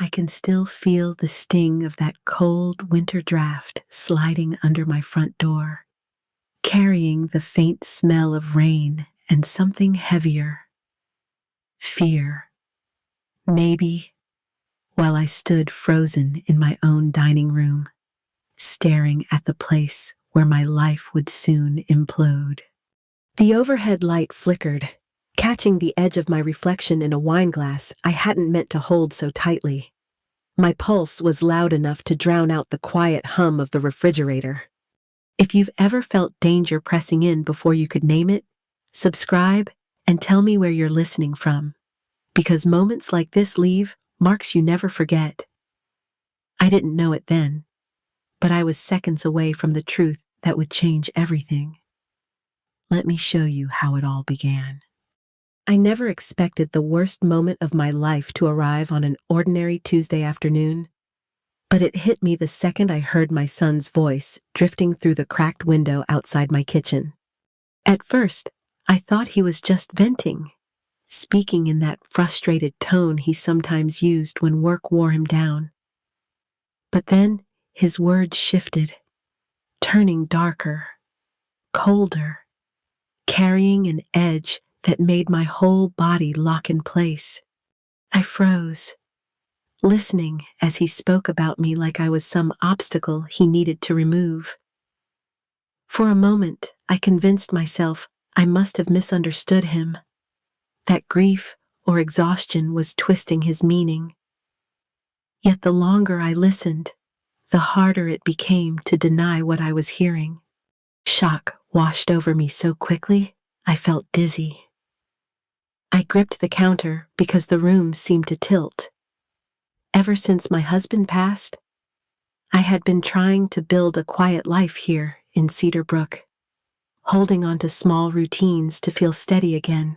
I can still feel the sting of that cold winter draft sliding under my front door, carrying the faint smell of rain and something heavier. Fear. Maybe, while I stood frozen in my own dining room, staring at the place where my life would soon implode. The overhead light flickered, catching the edge of my reflection in a wine glass I hadn't meant to hold so tightly. My pulse was loud enough to drown out the quiet hum of the refrigerator. If you've ever felt danger pressing in before you could name it, subscribe and tell me where you're listening from, because moments like this leave marks you never forget. I didn't know it then, but I was seconds away from the truth that would change everything. Let me show you how it all began. I never expected the worst moment of my life to arrive on an ordinary Tuesday afternoon, but it hit me the second I heard my son's voice drifting through the cracked window outside my kitchen. At first, I thought he was just venting, speaking in that frustrated tone he sometimes used when work wore him down. But then his words shifted, turning darker, colder, carrying an edge that made my whole body lock in place. I froze, listening as he spoke about me like I was some obstacle he needed to remove. For a moment, I convinced myself I must have misunderstood him, that grief or exhaustion was twisting his meaning. Yet the longer I listened, the harder it became to deny what I was hearing. Shock washed over me so quickly, I felt dizzy. I gripped the counter because the room seemed to tilt. Ever since my husband passed, I had been trying to build a quiet life here in Cedar Brook, holding on to small routines to feel steady again.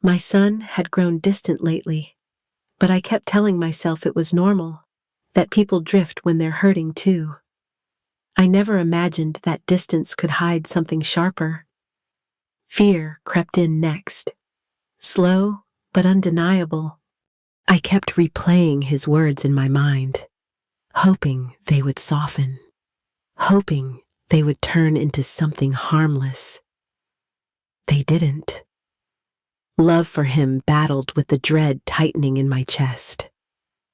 My son had grown distant lately, but I kept telling myself it was normal, that people drift when they're hurting too. I never imagined that distance could hide something sharper. Fear crept in next. Slow, but undeniable. I kept replaying his words in my mind, hoping they would soften, hoping they would turn into something harmless. They didn't. Love for him battled with the dread tightening in my chest,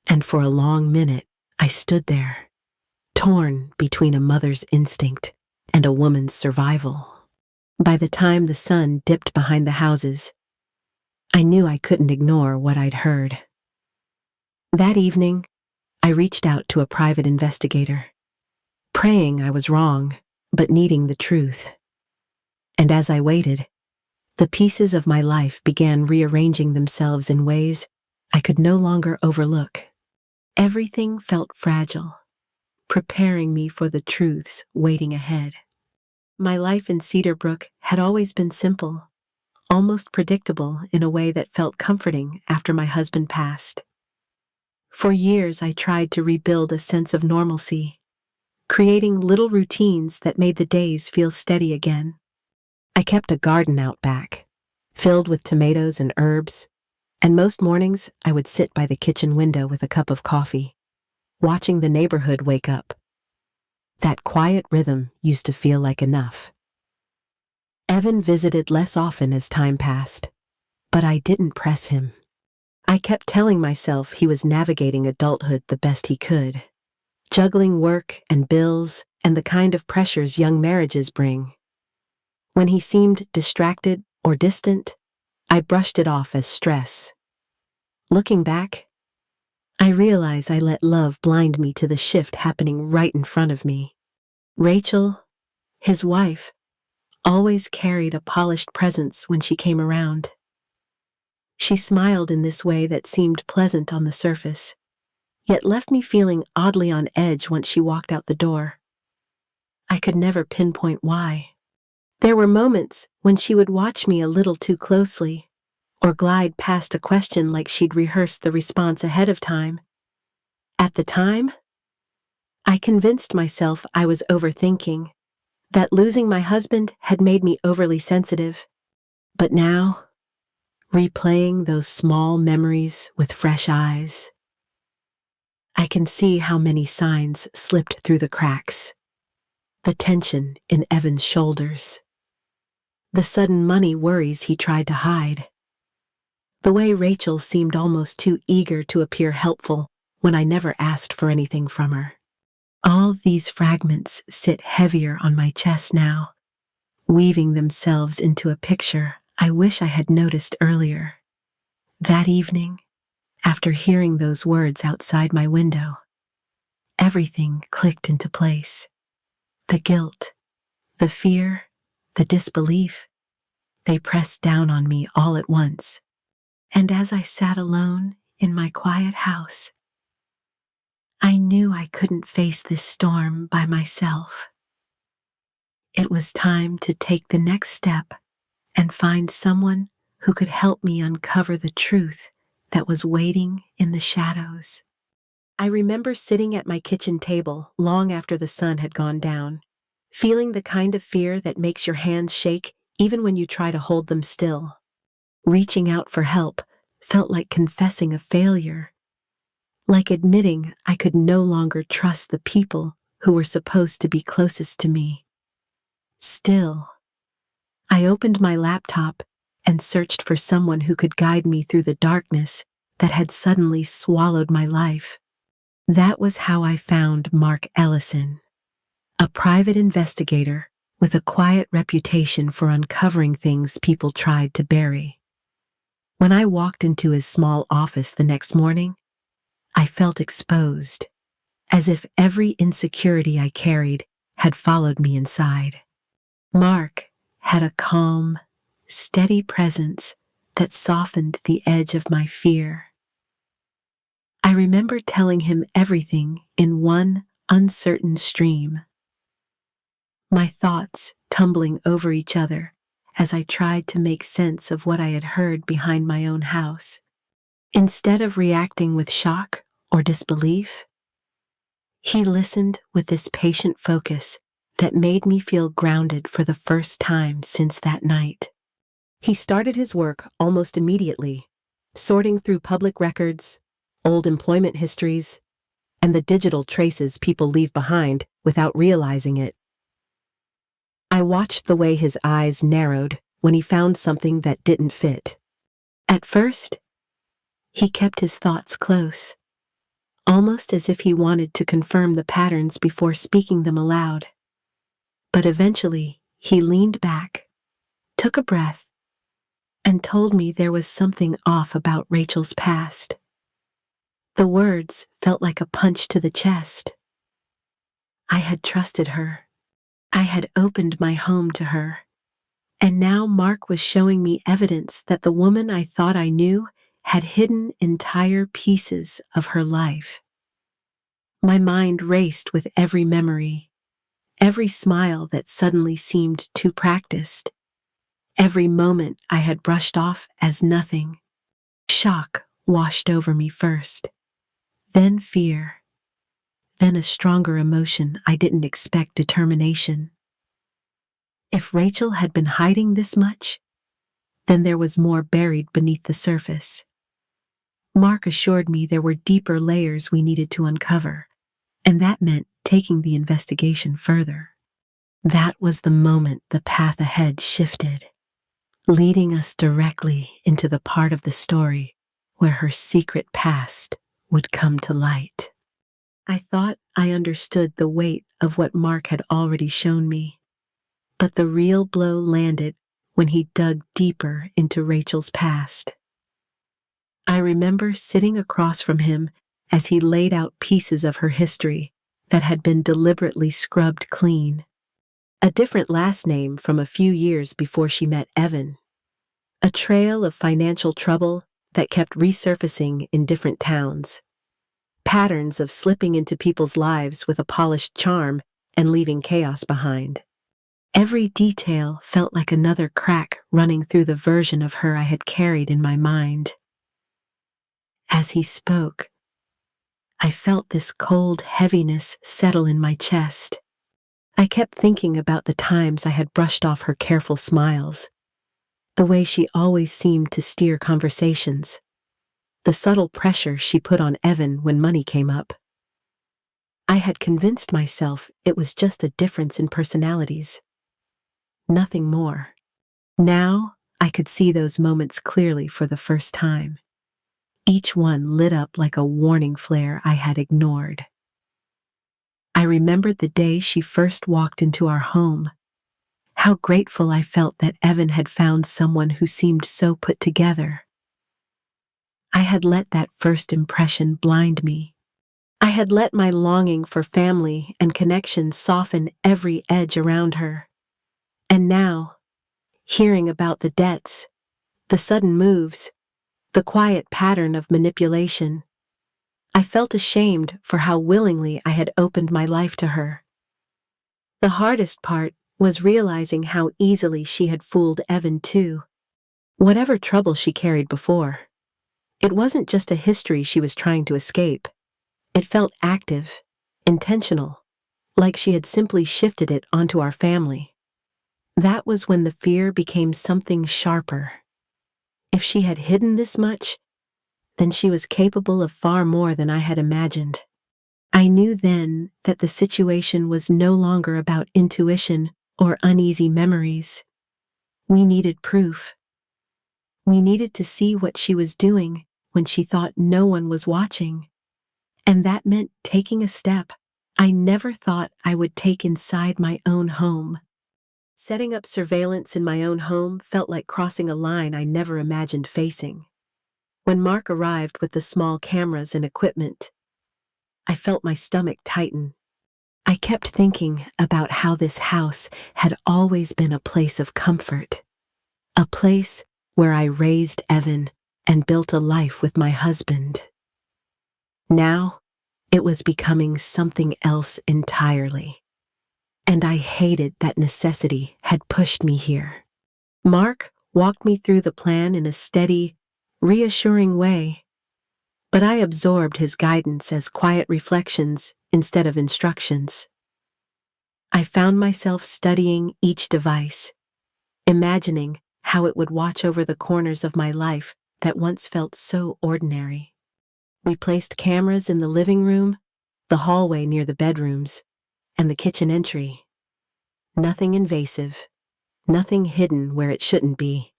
and for a long minute I stood there, torn between a mother's instinct and a woman's survival. By the time the sun dipped behind the houses, I knew I couldn't ignore what I'd heard. That evening, I reached out to a private investigator, praying I was wrong, but needing the truth. And as I waited, the pieces of my life began rearranging themselves in ways I could no longer overlook. Everything felt fragile, preparing me for the truths waiting ahead. My life in Cedar Brook had always been simple, almost predictable in a way that felt comforting after my husband passed. For years, I tried to rebuild a sense of normalcy, creating little routines that made the days feel steady again. I kept a garden out back, filled with tomatoes and herbs, and most mornings I would sit by the kitchen window with a cup of coffee, watching the neighborhood wake up. That quiet rhythm used to feel like enough. Evan visited less often as time passed, but I didn't press him. I kept telling myself he was navigating adulthood the best he could, juggling work and bills and the kind of pressures young marriages bring. When he seemed distracted or distant, I brushed it off as stress. Looking back, I realize I let love blind me to the shift happening right in front of me. Rachel, his wife, always carried a polished presence when she came around. She smiled in this way that seemed pleasant on the surface, yet left me feeling oddly on edge once she walked out the door. I could never pinpoint why. There were moments when she would watch me a little too closely, or glide past a question like she'd rehearsed the response ahead of time. At the time, I convinced myself I was overthinking, that losing my husband had made me overly sensitive. But now, replaying those small memories with fresh eyes, I can see how many signs slipped through the cracks. The tension in Evan's shoulders. The sudden money worries he tried to hide. The way Rachel seemed almost too eager to appear helpful when I never asked for anything from her. All these fragments sit heavier on my chest now, weaving themselves into a picture I wish I had noticed earlier. That evening, after hearing those words outside my window, everything clicked into place. The guilt, the fear, the disbelief, they pressed down on me all at once. And as I sat alone in my quiet house, I knew I couldn't face this storm by myself. It was time to take the next step and find someone who could help me uncover the truth that was waiting in the shadows. I remember sitting at my kitchen table long after the sun had gone down, feeling the kind of fear that makes your hands shake even when you try to hold them still. Reaching out for help felt like confessing a failure, like admitting I could no longer trust the people who were supposed to be closest to me. Still, I opened my laptop and searched for someone who could guide me through the darkness that had suddenly swallowed my life. That was how I found Mark Ellison, a private investigator with a quiet reputation for uncovering things people tried to bury. When I walked into his small office the next morning, I felt exposed, as if every insecurity I carried had followed me inside. Mark had a calm, steady presence that softened the edge of my fear. I remember telling him everything in one uncertain stream, my thoughts tumbling over each other as I tried to make sense of what I had heard behind my own house. Instead of reacting with shock or disbelief, he listened with this patient focus that made me feel grounded for the first time since that night. He started his work almost immediately, sorting through public records, old employment histories, and the digital traces people leave behind without realizing it. I watched the way his eyes narrowed when he found something that didn't fit. At first, he kept his thoughts close, almost as if he wanted to confirm the patterns before speaking them aloud. But eventually, he leaned back, took a breath, and told me there was something off about Rachel's past. The words felt like a punch to the chest. I had trusted her. I had opened my home to her. And now Mark was showing me evidence that the woman I thought I knew had hidden entire pieces of her life. My mind raced with every memory, every smile that suddenly seemed too practiced, every moment I had brushed off as nothing. Shock washed over me first, then fear, then a stronger emotion I didn't expect: determination. If Rachel had been hiding this much, then there was more buried beneath the surface. Mark assured me there were deeper layers we needed to uncover, and that meant taking the investigation further. That was the moment the path ahead shifted, leading us directly into the part of the story where her secret past would come to light. I thought I understood the weight of what Mark had already shown me, but the real blow landed when he dug deeper into Rachel's past. I remember sitting across from him as he laid out pieces of her history that had been deliberately scrubbed clean. A different last name from a few years before she met Evan. A trail of financial trouble that kept resurfacing in different towns. Patterns of slipping into people's lives with a polished charm and leaving chaos behind. Every detail felt like another crack running through the version of her I had carried in my mind. As he spoke, I felt this cold heaviness settle in my chest. I kept thinking about the times I had brushed off her careful smiles, the way she always seemed to steer conversations, the subtle pressure she put on Evan when money came up. I had convinced myself it was just a difference in personalities. Nothing more. Now, I could see those moments clearly for the first time. Each one lit up like a warning flare I had ignored. I remembered the day she first walked into our home. How grateful I felt that Evan had found someone who seemed so put together. I had let that first impression blind me. I had let my longing for family and connection soften every edge around her. And now, hearing about the debts, the sudden moves, the quiet pattern of manipulation, I felt ashamed for how willingly I had opened my life to her. The hardest part was realizing how easily she had fooled Evan too. Whatever trouble she carried before, it wasn't just a history she was trying to escape. It felt active, intentional, like she had simply shifted it onto our family. That was when the fear became something sharper. If she had hidden this much, then she was capable of far more than I had imagined. I knew then that the situation was no longer about intuition or uneasy memories. We needed proof. We needed to see what she was doing when she thought no one was watching. And that meant taking a step I never thought I would take inside my own home. Setting up surveillance in my own home felt like crossing a line I never imagined facing. When Mark arrived with the small cameras and equipment, I felt my stomach tighten. I kept thinking about how this house had always been a place of comfort, a place where I raised Evan and built a life with my husband. Now, it was becoming something else entirely. And I hated that necessity had pushed me here. Mark walked me through the plan in a steady, reassuring way, but I absorbed his guidance as quiet reflections instead of instructions. I found myself studying each device, imagining how it would watch over the corners of my life that once felt so ordinary. We placed cameras in the living room, the hallway near the bedrooms, and the kitchen entry. Nothing invasive, nothing hidden where it shouldn't be.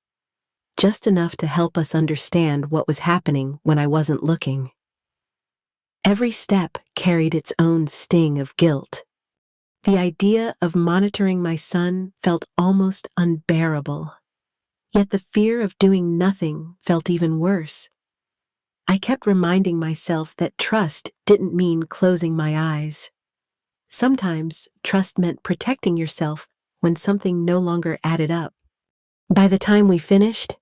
Just enough to help us understand what was happening when I wasn't looking. Every step carried its own sting of guilt. The idea of monitoring my son felt almost unbearable. Yet the fear of doing nothing felt even worse. I kept reminding myself that trust didn't mean closing my eyes. Sometimes trust meant protecting yourself when something no longer added up. By the time we finished,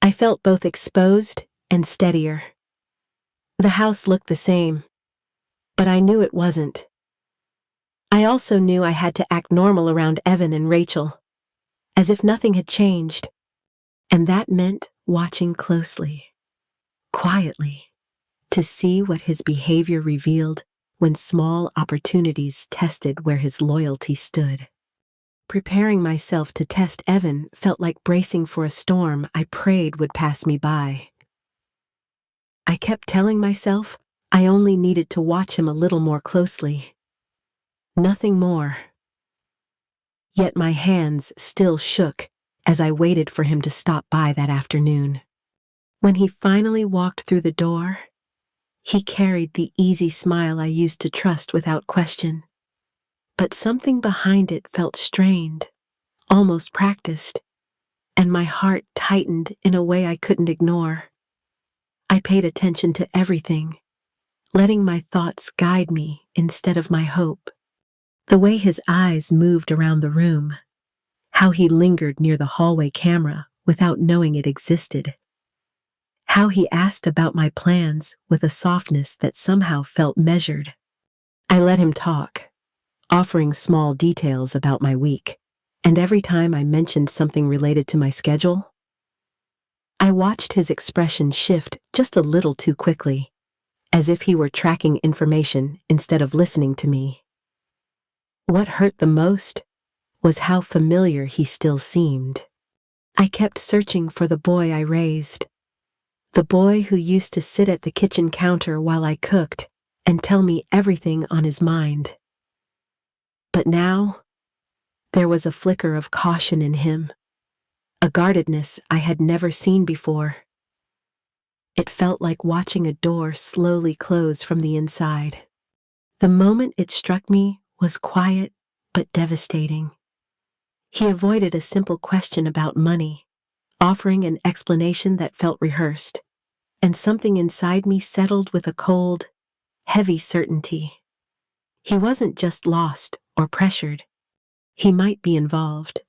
I felt both exposed and steadier. The house looked the same, but I knew it wasn't. I also knew I had to act normal around Evan and Rachel, as if nothing had changed, and that meant watching closely, quietly, to see what his behavior revealed when small opportunities tested where his loyalty stood. Preparing myself to test Evan felt like bracing for a storm I prayed would pass me by. I kept telling myself I only needed to watch him a little more closely. Nothing more. Yet my hands still shook as I waited for him to stop by that afternoon. When he finally walked through the door, he carried the easy smile I used to trust without question. But something behind it felt strained, almost practiced, and my heart tightened in a way I couldn't ignore. I paid attention to everything, letting my thoughts guide me instead of my hope. The way his eyes moved around the room, how he lingered near the hallway camera without knowing it existed, how he asked about my plans with a softness that somehow felt measured. I let him talk, offering small details about my week, and every time I mentioned something related to my schedule, I watched his expression shift just a little too quickly, as if he were tracking information instead of listening to me. What hurt the most was how familiar he still seemed. I kept searching for the boy I raised, the boy who used to sit at the kitchen counter while I cooked and tell me everything on his mind. But now, there was a flicker of caution in him, a guardedness I had never seen before. It felt like watching a door slowly close from the inside. The moment it struck me was quiet but devastating. He avoided a simple question about money, offering an explanation that felt rehearsed, and something inside me settled with a cold, heavy certainty. He wasn't just lost or pressured. He might be involved,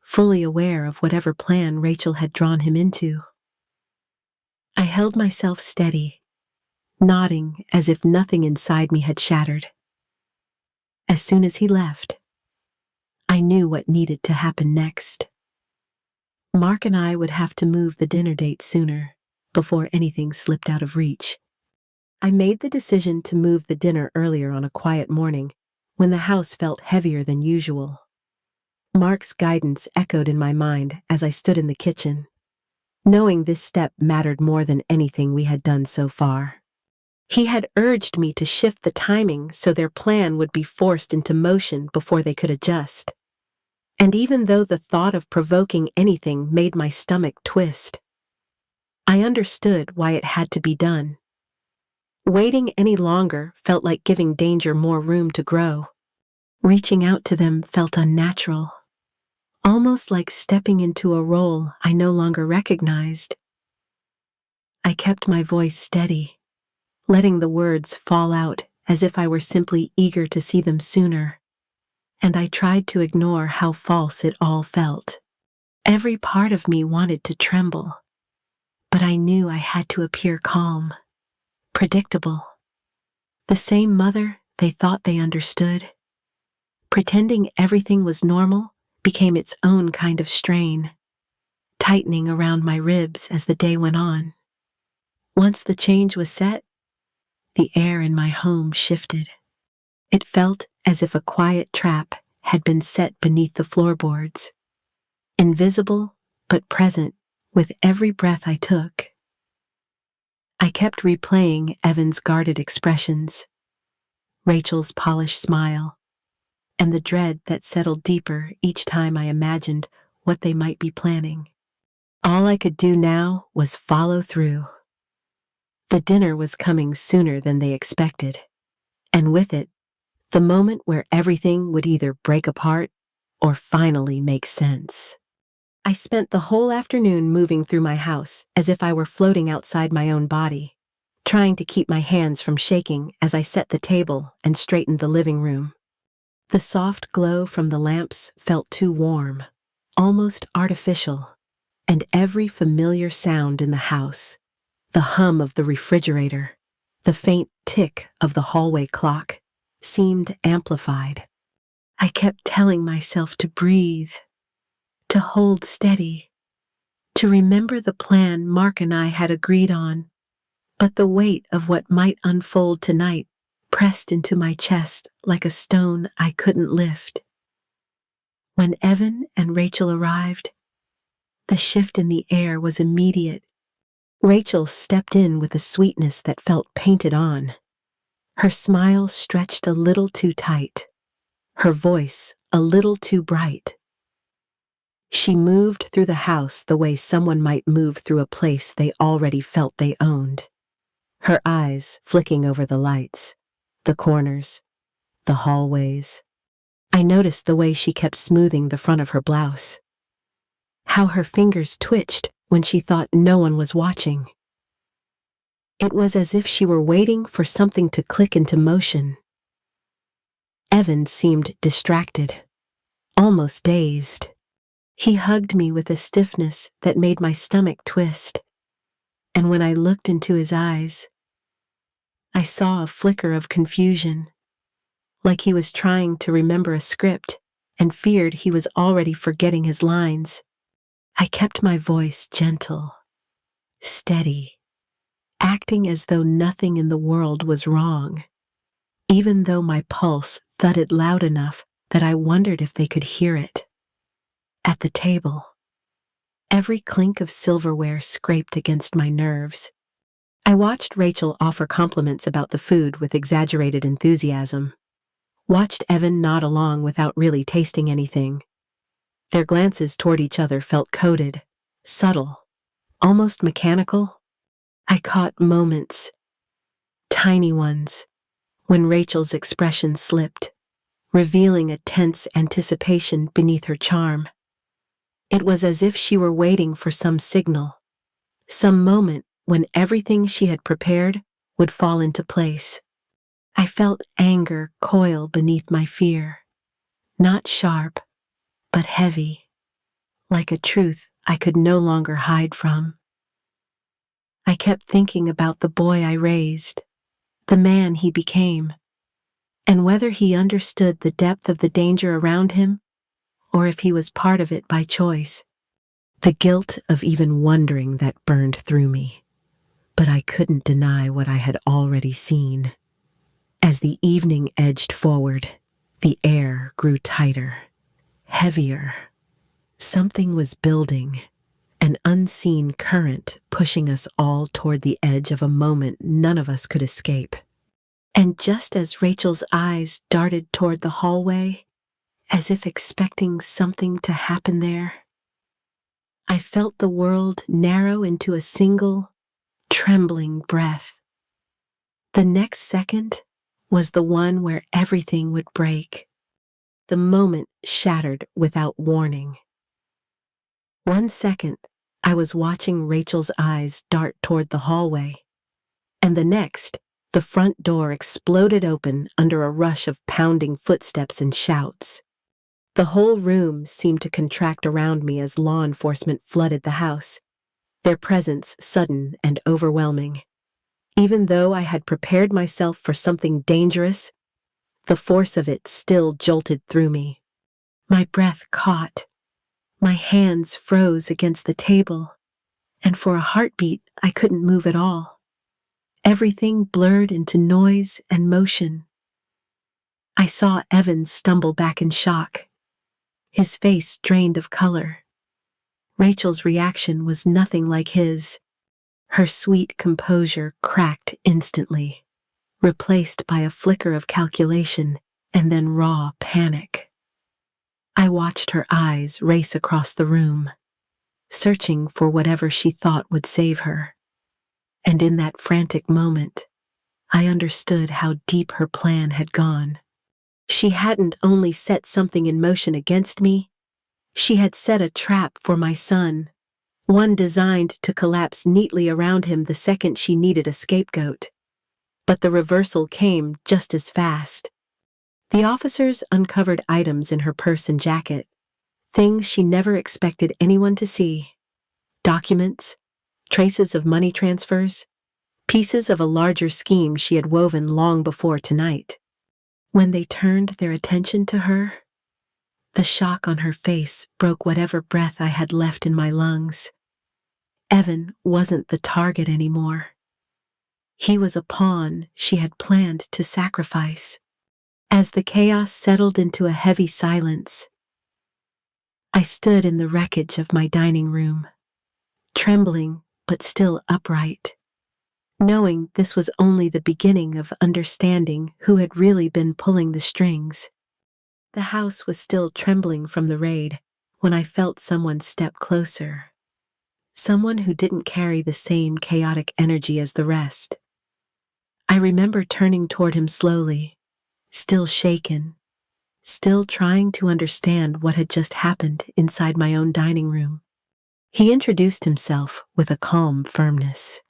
fully aware of whatever plan Rachel had drawn him into. I held myself steady, nodding as if nothing inside me had shattered. As soon as he left, I knew what needed to happen next. Mark and I would have to move the dinner date sooner, before anything slipped out of reach. I made the decision to move the dinner earlier on a quiet morning, when the house felt heavier than usual. Mark's guidance echoed in my mind as I stood in the kitchen, knowing this step mattered more than anything we had done so far. He had urged me to shift the timing so their plan would be forced into motion before they could adjust. And even though the thought of provoking anything made my stomach twist, I understood why it had to be done. Waiting any longer felt like giving danger more room to grow. Reaching out to them felt unnatural, almost like stepping into a role I no longer recognized. I kept my voice steady, letting the words fall out as if I were simply eager to see them sooner, and I tried to ignore how false it all felt. Every part of me wanted to tremble, but I knew I had to appear calm, predictable. The same mother they thought they understood. Pretending everything was normal became its own kind of strain, tightening around my ribs as the day went on. Once the change was set, the air in my home shifted. It felt as if a quiet trap had been set beneath the floorboards, invisible but present with every breath I took. I kept replaying Evan's guarded expressions, Rachel's polished smile, and the dread that settled deeper each time I imagined what they might be planning. All I could do now was follow through. The dinner was coming sooner than they expected, and with it, the moment where everything would either break apart or finally make sense. I spent the whole afternoon moving through my house as if I were floating outside my own body, trying to keep my hands from shaking as I set the table and straightened the living room. The soft glow from the lamps felt too warm, almost artificial, and every familiar sound in the house, the hum of the refrigerator, the faint tick of the hallway clock, seemed amplified. I kept telling myself to breathe, to hold steady, to remember the plan Mark and I had agreed on, but the weight of what might unfold tonight pressed into my chest like a stone I couldn't lift. When Evan and Rachel arrived, the shift in the air was immediate. Rachel stepped in with a sweetness that felt painted on. Her smile stretched a little too tight, her voice a little too bright. She moved through the house the way someone might move through a place they already felt they owned, her eyes flicking over the lights, the corners, the hallways. I noticed the way she kept smoothing the front of her blouse, how her fingers twitched when she thought no one was watching. It was as if she were waiting for something to click into motion. Evan seemed distracted, almost dazed. He hugged me with a stiffness that made my stomach twist, and when I looked into his eyes, I saw a flicker of confusion, like he was trying to remember a script and feared he was already forgetting his lines. I kept my voice gentle, steady, acting as though nothing in the world was wrong, even though my pulse thudded loud enough that I wondered if they could hear it. At the table, every clink of silverware scraped against my nerves. I watched Rachel offer compliments about the food with exaggerated enthusiasm. Watched Evan nod along without really tasting anything. Their glances toward each other felt coded, subtle, almost mechanical. I caught moments, tiny ones, when Rachel's expression slipped, revealing a tense anticipation beneath her charm. It was as if she were waiting for some signal, some moment when everything she had prepared would fall into place. I felt anger coil beneath my fear, not sharp, but heavy, like a truth I could no longer hide from. I kept thinking about the boy I raised, the man he became, and whether he understood the depth of the danger around him, or if he was part of it by choice. The guilt of even wondering that burned through me, but I couldn't deny what I had already seen. As the evening edged forward, the air grew tighter, heavier. Something was building, an unseen current pushing us all toward the edge of a moment none of us could escape. And just as Rachel's eyes darted toward the hallway, as if expecting something to happen there, I felt the world narrow into a single, trembling breath. The next second was the one where everything would break. The moment shattered without warning. 1 second, I was watching Rachel's eyes dart toward the hallway, and the next, the front door exploded open under a rush of pounding footsteps and shouts. The whole room seemed to contract around me as law enforcement flooded the house, their presence sudden and overwhelming. Even though I had prepared myself for something dangerous, the force of it still jolted through me. My breath caught, my hands froze against the table, and for a heartbeat I couldn't move at all. Everything blurred into noise and motion. I saw Evan stumble back in shock, his face drained of color. Rachel's reaction was nothing like his. Her sweet composure cracked instantly, replaced by a flicker of calculation and then raw panic. I watched her eyes race across the room, searching for whatever she thought would save her. And in that frantic moment, I understood how deep her plan had gone. She hadn't only set something in motion against me, she had set a trap for my son, one designed to collapse neatly around him the second she needed a scapegoat. But the reversal came just as fast. The officers uncovered items in her purse and jacket, things she never expected anyone to see. Documents, traces of money transfers, pieces of a larger scheme she had woven long before tonight. When they turned their attention to her, the shock on her face broke whatever breath I had left in my lungs. Evan wasn't the target anymore. He was a pawn she had planned to sacrifice. As the chaos settled into a heavy silence, I stood in the wreckage of my dining room, trembling but still upright, knowing this was only the beginning of understanding who had really been pulling the strings. The house was still trembling from the raid when I felt someone step closer. Someone who didn't carry the same chaotic energy as the rest. I remember turning toward him slowly, still shaken, still trying to understand what had just happened inside my own dining room. He introduced himself with a calm firmness.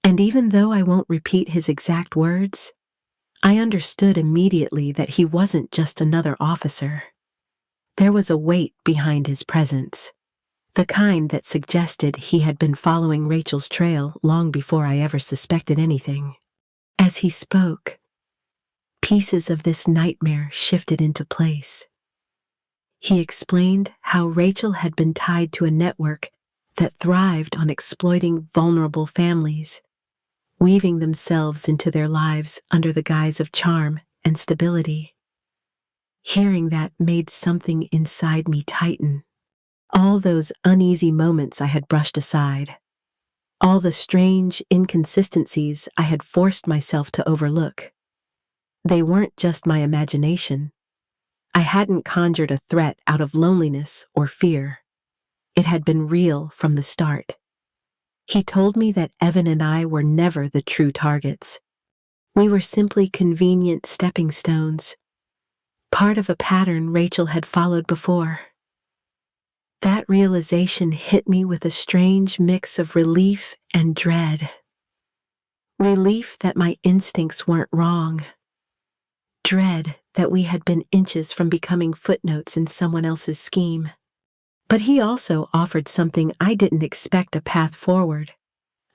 And even though I won't repeat his exact words, I understood immediately that he wasn't just another officer. There was a weight behind his presence, the kind that suggested he had been following Rachel's trail long before I ever suspected anything. As he spoke, pieces of this nightmare shifted into place. He explained how Rachel had been tied to a network that thrived on exploiting vulnerable families, weaving themselves into their lives under the guise of charm and stability. Hearing that made something inside me tighten. All those uneasy moments I had brushed aside. all the strange inconsistencies I had forced myself to overlook. They weren't just my imagination. I hadn't conjured a threat out of loneliness or fear. It had been real from the start. He told me that Evan and I were never the true targets. We were simply convenient stepping stones, part of a pattern Rachel had followed before. That realization hit me with a strange mix of relief and dread. Relief that my instincts weren't wrong. Dread that we had been inches from becoming footnotes in someone else's scheme. But he also offered something I didn't expect: a path forward,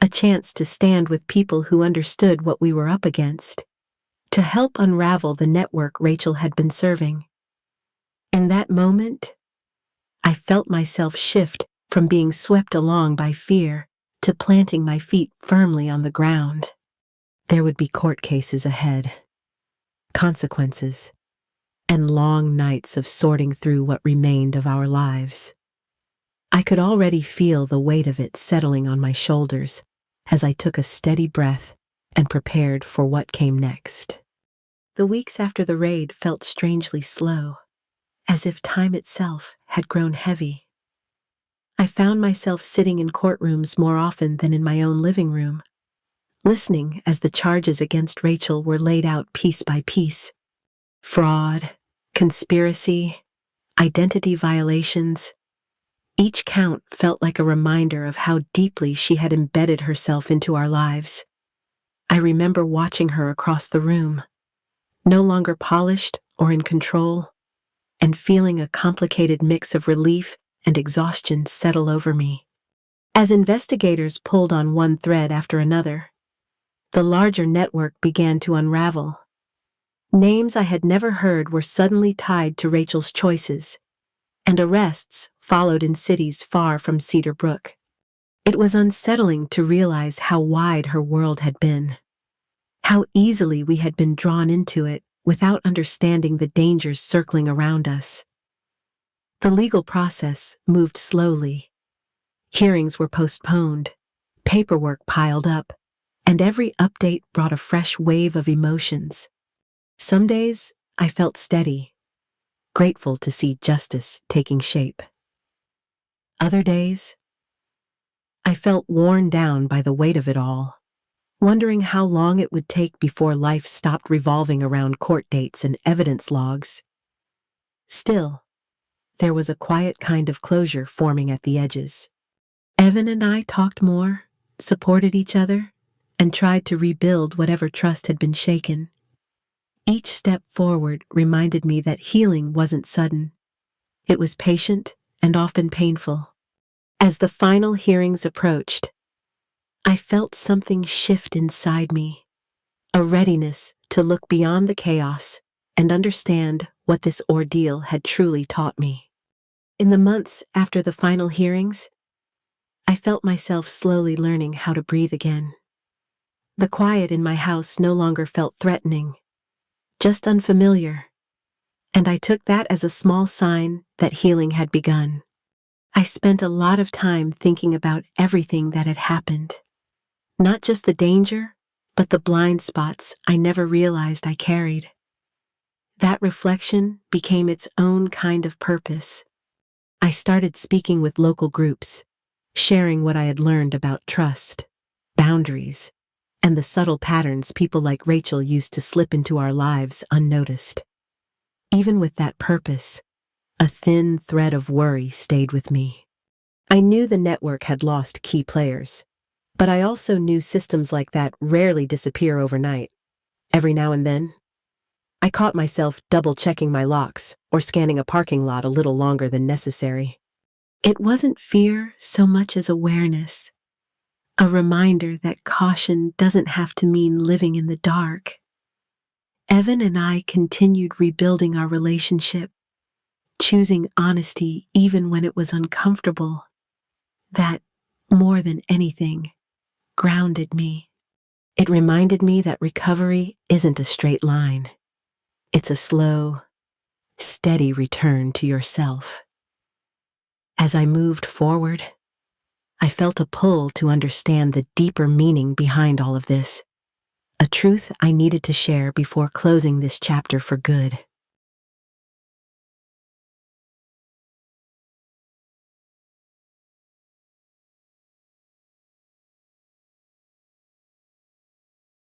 a chance to stand with people who understood what we were up against, to help unravel the network Rachel had been serving. In that moment, I felt myself shift from being swept along by fear to planting my feet firmly on the ground. There would be court cases ahead, consequences, and long nights of sorting through what remained of our lives. I could already feel the weight of it settling on my shoulders as I took a steady breath and prepared for what came next. The weeks after the raid felt strangely slow, as if time itself had grown heavy. I found myself sitting in courtrooms more often than in my own living room, listening as the charges against Rachel were laid out piece by piece. Fraud, conspiracy, identity violations. Each count felt like a reminder of how deeply she had embedded herself into our lives. I remember watching her across the room, no longer polished or in control, and feeling a complicated mix of relief and exhaustion settle over me. As investigators pulled on one thread after another, the larger network began to unravel. Names I had never heard were suddenly tied to Rachel's choices, and arrests followed in cities far from Cedar Brook. It was unsettling to realize how wide her world had been, how easily we had been drawn into it without understanding the dangers circling around us. The legal process moved slowly. Hearings were postponed, paperwork piled up, and every update brought a fresh wave of emotions. Some days I felt steady, grateful to see justice taking shape. Other days, I felt worn down by the weight of it all, wondering how long it would take before life stopped revolving around court dates and evidence logs. Still, there was a quiet kind of closure forming at the edges. Evan and I talked more, supported each other, and tried to rebuild whatever trust had been shaken. Each step forward reminded me that healing wasn't sudden. It was patient and often painful. As the final hearings approached, I felt something shift inside me, a readiness to look beyond the chaos and understand what this ordeal had truly taught me. In the months after the final hearings, I felt myself slowly learning how to breathe again. The quiet in my house no longer felt threatening, just unfamiliar, and I took that as a small sign that healing had begun. I spent a lot of time thinking about everything that had happened. Not just the danger, but the blind spots I never realized I carried. That reflection became its own kind of purpose. I started speaking with local groups, sharing what I had learned about trust, boundaries, and the subtle patterns people like Rachel used to slip into our lives unnoticed. Even with that purpose, a thin thread of worry stayed with me. I knew the network had lost key players, but I also knew systems like that rarely disappear overnight. Every now and then, I caught myself double-checking my locks or scanning a parking lot a little longer than necessary. It wasn't fear so much as awareness, a reminder that caution doesn't have to mean living in the dark. Evan and I continued rebuilding our relationship, choosing honesty even when it was uncomfortable. That, more than anything, grounded me. It reminded me that recovery isn't a straight line. It's a slow, steady return to yourself. As I moved forward, I felt a pull to understand the deeper meaning behind all of this, a truth I needed to share before closing this chapter for good.